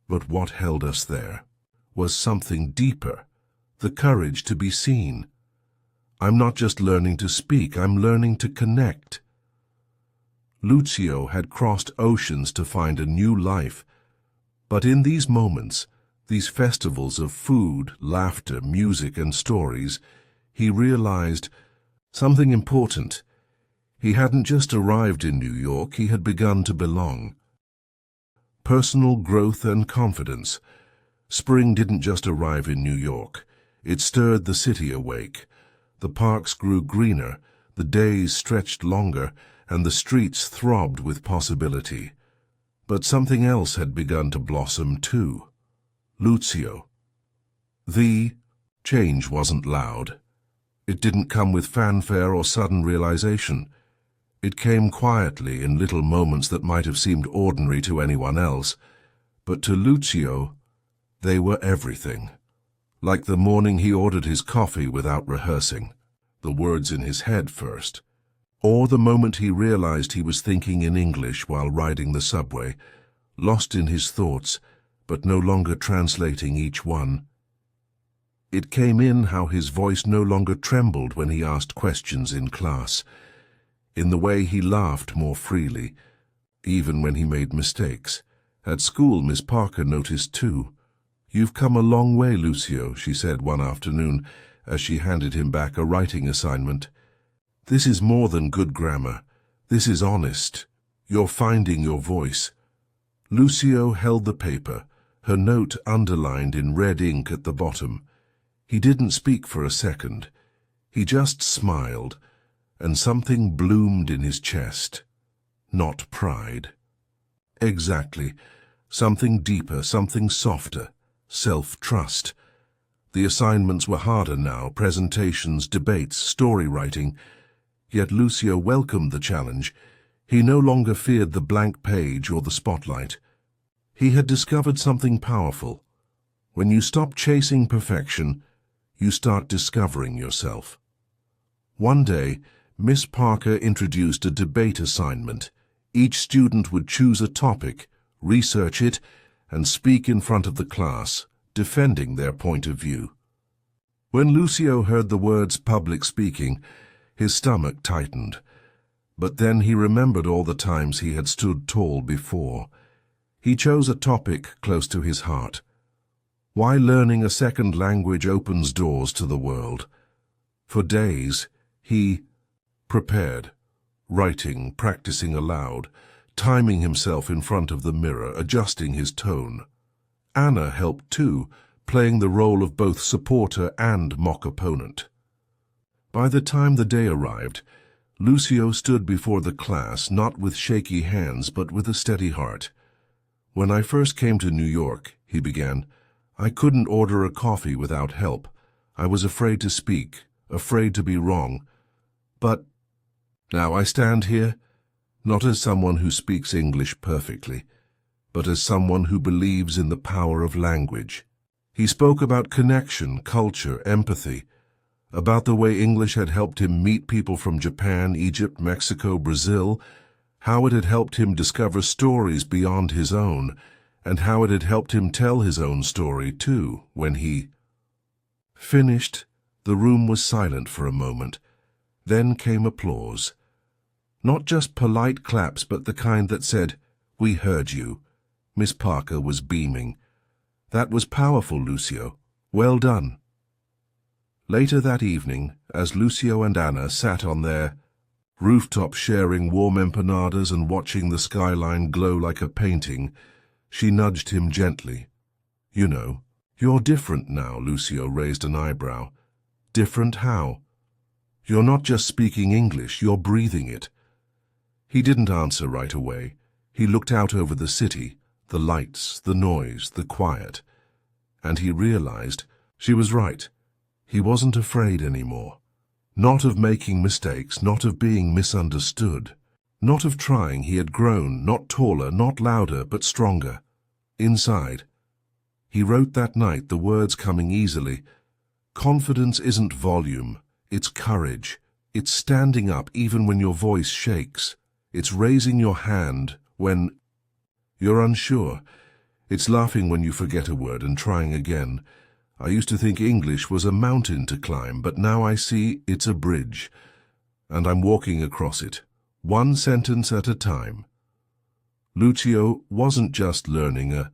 But what held us there was something deeper, the courage to be seen. I'm not just learning to speak, I'm learning to connect." Lucio had crossed oceans to find a new life, but in these moments, these festivals of food, laughter, music, and stories, he realized something important. He hadn't just arrived in New York, he had begun to belong. Personal growth and confidence. Spring didn't just arrive in New York. It stirred the city awake. The parks grew greener, the days stretched longer, and the streets throbbed with possibility. But something else had begun to blossom too. Lucio. The change wasn't loud. It didn't come with fanfare or sudden realization. It came quietly in little moments that might have seemed ordinary to anyone else, but to Lucio, they were everything. Like the morning he ordered his coffee without rehearsing, the words in his head first, or the moment he realized he was thinking in English while riding the subway, lost in his thoughts, but no longer translating each one. It came in how his voice no longer trembled when he asked questions in class, in the way he laughed more freely, even when he made mistakes. At school, Miss Parker noticed too. "You've come a long way, Lucio," she said one afternoon as she handed him back a writing assignment. "This is more than good grammar. This is honest. You're finding your voice." Lucio held the paper, her note underlined in red ink at the bottom. He didn't speak for a second. He just smiled, and something bloomed in his chest. Not pride. Exactly. Something deeper, something softer. Self-trust. The assignments were harder now, presentations, debates, story writing. Yet Lucio welcomed the challenge. He no longer feared the blank page or the spotlight. He had discovered something powerful. When you stop chasing perfection, you start discovering yourself. One day, Miss Parker introduced a debate assignment. Each student would choose a topic, research it, and speak in front of the class, defending their point of view. When Lucio heard the words public speaking, his stomach tightened. But then he remembered all the times he had stood tall before. He chose a topic close to his heart. Why learning a second language opens doors to the world. For days, he prepared, writing, practicing aloud, timing himself in front of the mirror, adjusting his tone. Anna helped too, playing the role of both supporter and mock opponent. By the time the day arrived, Lucio stood before the class not with shaky hands but with a steady heart. "When I first came to New York," he began, "I couldn't order a coffee without help. I was afraid to speak, afraid to be wrong. But now I stand here, not as someone who speaks English perfectly, but as someone who believes in the power of language." He spoke about connection, culture, empathy, about the way English had helped him meet people from Japan, Egypt, Mexico, Brazil, how it had helped him discover stories beyond his own, and how it had helped him tell his own story, too. When he finished, the room was silent for a moment. Then came applause. Not just polite claps, but the kind that said, "We heard you." Miss Parker was beaming. "That was powerful, Lucio. Well done." Later that evening, as Lucio and Anna sat on their rooftop sharing warm empanadas and watching the skyline glow like a painting, she nudged him gently. "You know, you're different now." Lucio raised an eyebrow. "Different how?" "You're not just speaking English, you're breathing it." He didn't answer right away. He looked out over the city, the lights, the noise, the quiet, and he realized she was right. He wasn't afraid anymore. Not of making mistakes, not of being misunderstood, not of trying. He had grown, not taller, not louder, but stronger. Inside. He wrote that night, the words coming easily. "Confidence isn't volume, it's courage. It's standing up even when your voice shakes. It's raising your hand when you're unsure. It's laughing when you forget a word and trying again. I used to think English was a mountain to climb, but now I see it's a bridge, and I'm walking across it, one sentence at a time." Lucio wasn't just learning a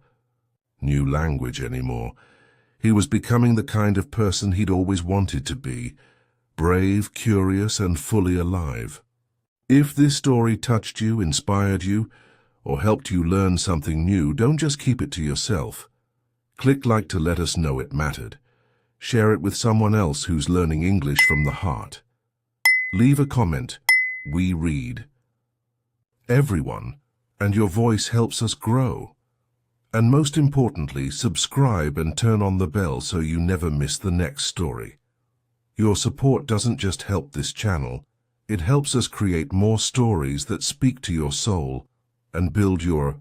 new language anymore. He was becoming the kind of person he'd always wanted to be, brave, curious, and fully alive. If this story touched you, inspired you, or helped you learn something new, don't just keep it to yourself. Click like to let us know it mattered. Share it with someone else who's learning English from the heart. Leave a comment. We read everyone, and your voice helps us grow. And most importantly, subscribe and turn on the bell so you never miss the next story. Your support doesn't just help this channel, it helps us create more stories that speak to your soul and build your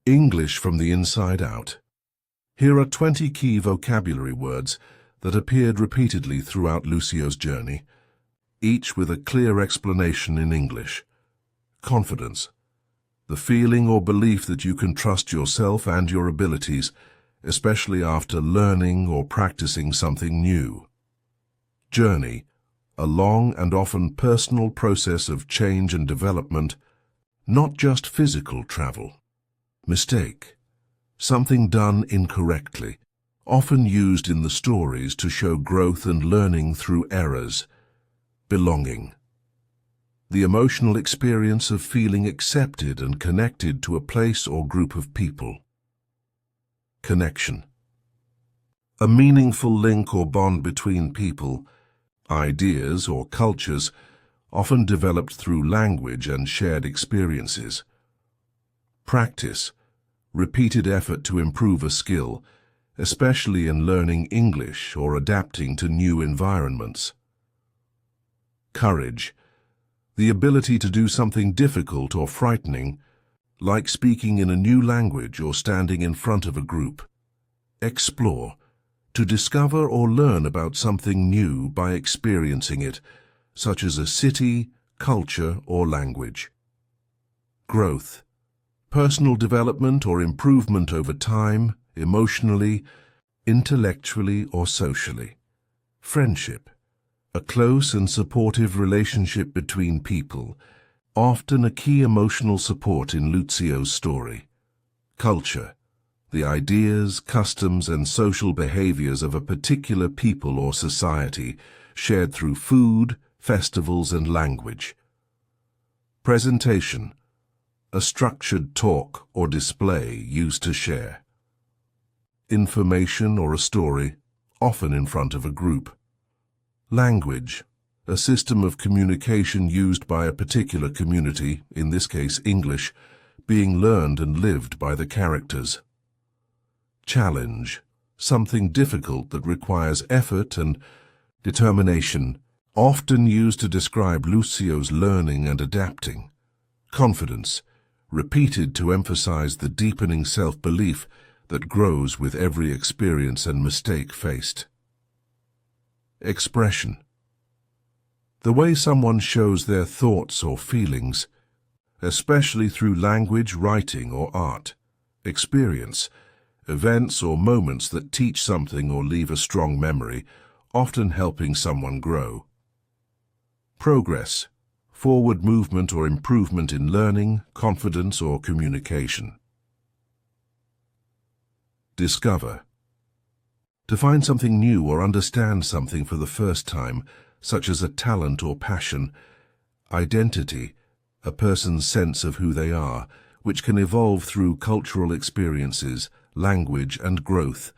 English from the inside out. Here are 20 key vocabulary words that appeared repeatedly throughout Lucio's journey, each with a clear explanation in English. Confidence. The feeling or belief that you can trust yourself and your abilities, especially after learning or practicing something new. Journey. A long and often personal process of change and development, not just physical travel. Mistake. Something done incorrectly, often used in the stories to show growth and learning through errors. Belonging. The emotional experience of feeling accepted and connected to a place or group of people. Connection. A meaningful link or bond between people, ideas, or cultures, often developed through language and shared experiences. Practice. Repeated effort to improve a skill, especially in learning English or adapting to new environments. Courage. The ability to do something difficult or frightening, like speaking in a new language or standing in front of a group. Explore, to discover or learn about something new by experiencing it, such as a city, culture, or language. Growth, personal development or improvement over time, emotionally, intellectually, or socially. Friendship, a close and supportive relationship between people, often a key emotional support in Luccio's story. Culture, the ideas, customs, and social behaviors of a particular people or society, shared through food, festivals, and language. Presentation, a structured talk or display used to share. Information or a story, often in front of a group. Language, a system of communication used by a particular community, in this case English, being learned and lived by the characters. Challenge, something difficult that requires effort and determination, often used to describe Luccio's learning and adapting. Confidence, repeated to emphasize the deepening self-belief that grows with every experience and mistake faced. Expression, the way someone shows their thoughts or feelings, especially through language, writing, or art. Experience, events or moments that teach something or leave a strong memory, often helping someone grow. Progress, forward movement or improvement in learning, confidence, or communication. Discover, to find something new or understand something for the first time, such as a talent or passion. Identity, a person's sense of who they are, which can evolve through cultural experiences, language, and growth,